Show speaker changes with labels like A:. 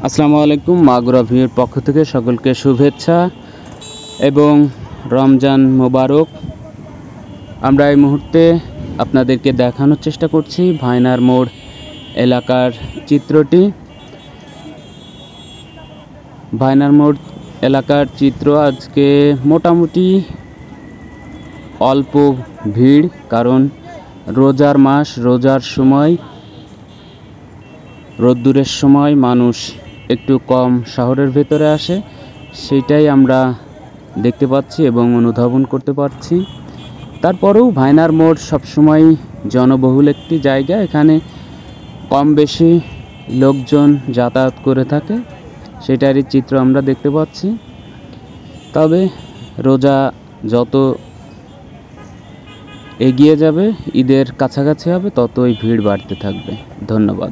A: আসসালামু আলাইকুম। মাগুরা ভিউর পক্ষ থেকে সকলকে শুভেচ্ছা এবং রমজান মোবারক। আমরা এই মুহূর্তে আপনাদেরকে দেখানোর চেষ্টা করছি ভাইনার মোড় এলাকার চিত্রটি। ভাইনার মোড় এলাকার চিত্র আজকে মোটামুটি অল্প ভিড়, কারণ রোজার মাস, রোজার সময়, রোদ্দুরের সময় মানুষ একটু কম শহরের ভেতরে আসে, সেটাই আমরা দেখতে পাচ্ছি এবং অনুধাবন করতে পারছি। তারপরেও ভাইনার মোড় সবসময় জনবহুল একটি জায়গা, এখানে কম বেশি লোকজন যাতায়াত করে থাকে, সেটারই চিত্র আমরা দেখতে পাচ্ছি। তবে রোজা যত এগিয়ে যাবে, ঈদের কাছাকাছি হবে, ততই ভিড় বাড়তে থাকবে। ধন্যবাদ।